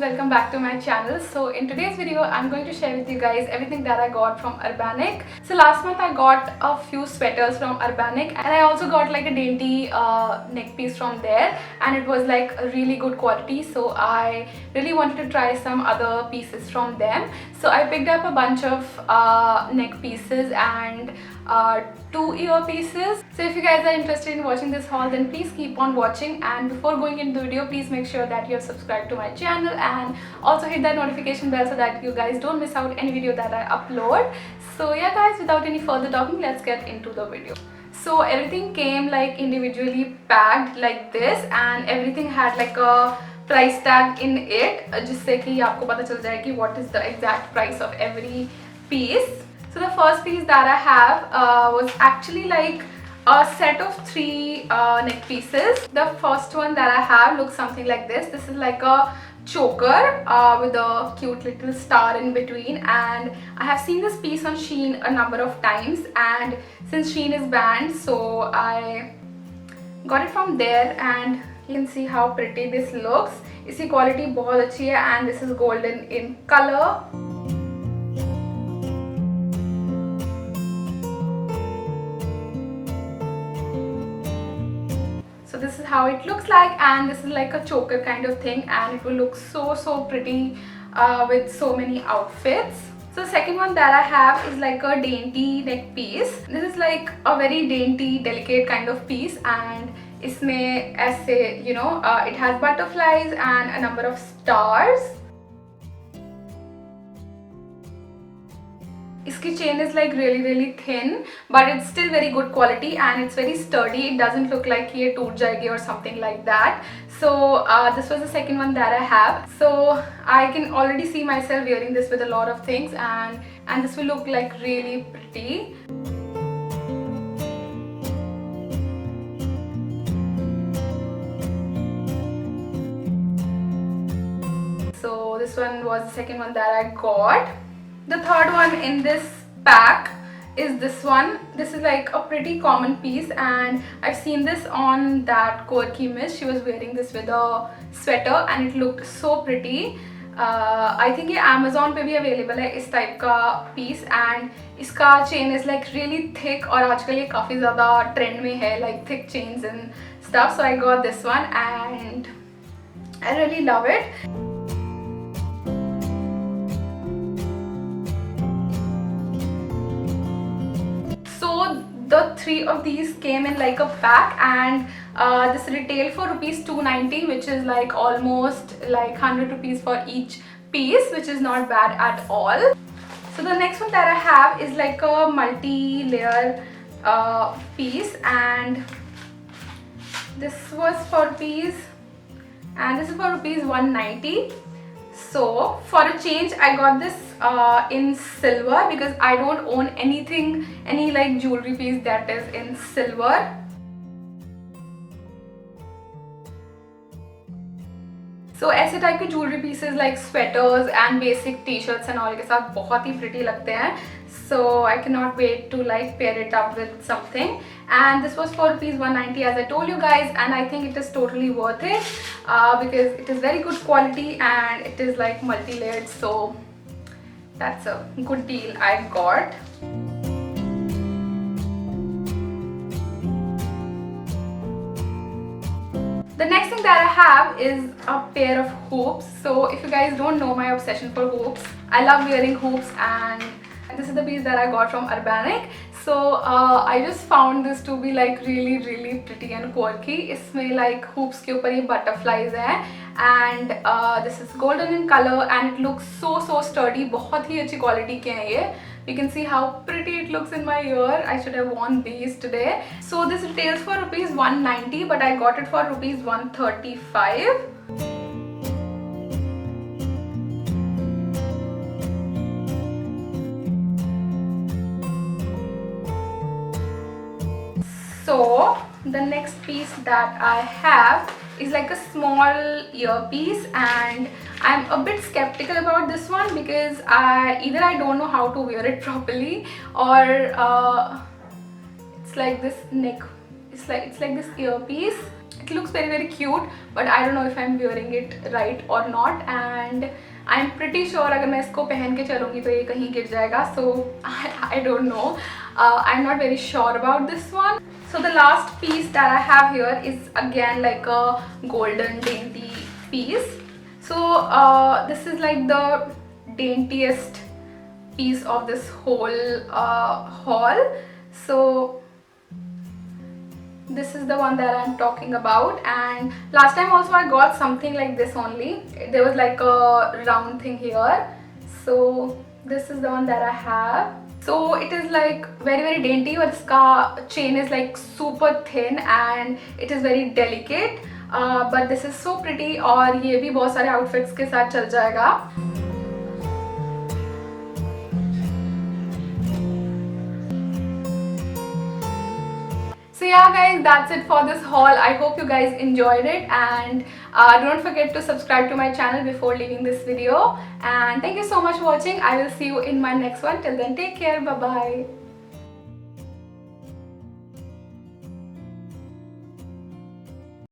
welcome back to my channel. So in today's video I'm going to share with you guys everything that I got from Urbanic. So last month I got a few sweaters from Urbanic and I also got like a dainty neck piece from there, and it was like a really good quality, so I really wanted to try some other pieces from them. So I picked up a bunch of neck pieces and 2 earpieces. So if you guys are interested in watching this haul, then please keep on watching, and before going into the video, please make sure that you have subscribed to my channel and also hit that notification bell so that you guys don't miss out any video that I upload. So yeah guys, without any further talking, let's get into the video. So everything came like individually packed like this, and everything had like a price tag in it, जिससे कि आपको पता चल जाए कि what is the exact price of every piece. So the first piece that I have was actually like a set of 3 neck pieces. The first one that I have looks something like this. This is like a choker with a cute little star in between, and I have seen this piece on Shein a number of times, and since Shein is banned, so I got it from there, and you can see how pretty this looks. इसकी quality बहुत अच्छी है, and this is golden in color. So this is how it looks like, and this is like a choker kind of thing, and it will look so pretty with so many outfits. So the second one that I have is like a dainty neck piece. This is like a very dainty, delicate kind of piece, and इसमें ऐसे it has butterflies and a number of stars. इसकी chain is like really thin, but it's still very good quality and it's very sturdy. It doesn't look like ये टूट जाएगी or something like that. So this was the second one that I have. So I can already see myself wearing this with a lot of things, and this will look like really pretty. So this one was the second one that I got. The third one in this pack is this one. This is like a pretty common piece, and I've seen this on that Quirky Miss. She was wearing this with a sweater and it looked so pretty. I think ये Amazon पे भी available है इस type का piece, and इसका chain is like really thick, और आजकल ये काफ़ी ज़्यादा trend में है like thick chains and stuff. So I got this one and I really love it. The 3 of these came in like a pack, and this retailed for rupees 290, which is like almost like 100 rupees for each piece, which is not bad at all. So the next one that I have is like a multi-layer piece, and this was for rupees, and this is for rupees 190. So for a change, I got this in silver because I don't own any like jewelry piece that is in silver. So ऐसे type के jewelry pieces like sweaters and basic t-shirts and all के साथ बहुत ही pretty लगते हैं. So I cannot wait to like pair it up with something. And this was for rupees 190, as I told you guys, and I think it is totally worth it because it is very good quality and it is like multi-layered. So that's a good deal I got. The next thing that I have is a pair of hoops. So if you guys don't know my obsession for hoops, I love wearing hoops, and this is the piece that I got from Urbanic. So I just found this to be like really pretty and quirky. इसमें like hoops के ऊपर ये butterflies हैं, and this is golden in color and it looks so sturdy. बहुत ही अच्छी quality के हैं ये. You can see how pretty it looks in my ear. I should have worn these today. So this retails for rupees 190, but I got it for rupees 135. So the next piece that I have is like a small earpiece, and I'm a bit skeptical about this one because either I don't know how to wear it properly, or it's like this neck, it's like this earpiece. It looks very cute, but I don't know if I'm wearing it right or not, and I'm pretty sure अगर मैं इसको पहन के चलूँगी तो ये कहीं गिर जाएगा. So I don't know. I'm not very sure about this one. So the last piece that I have here is again like a golden dainty piece. So this is like the daintiest piece of this whole haul. So this is the one that I'm talking about, and last time also I got something like this only. There was like a round thing here. So this is the one that I have. So it is like very dainty, और इसका chain is like super thin and it is very delicate. But this is so pretty, और ये भी बहुत सारे outfits के साथ चल जाएगा. So yeah guys, that's it for this haul. I hope you guys enjoyed it, and don't forget to subscribe to my channel before leaving this video. And thank you so much for watching. I will see you in my next one. Till then, take care. Bye bye.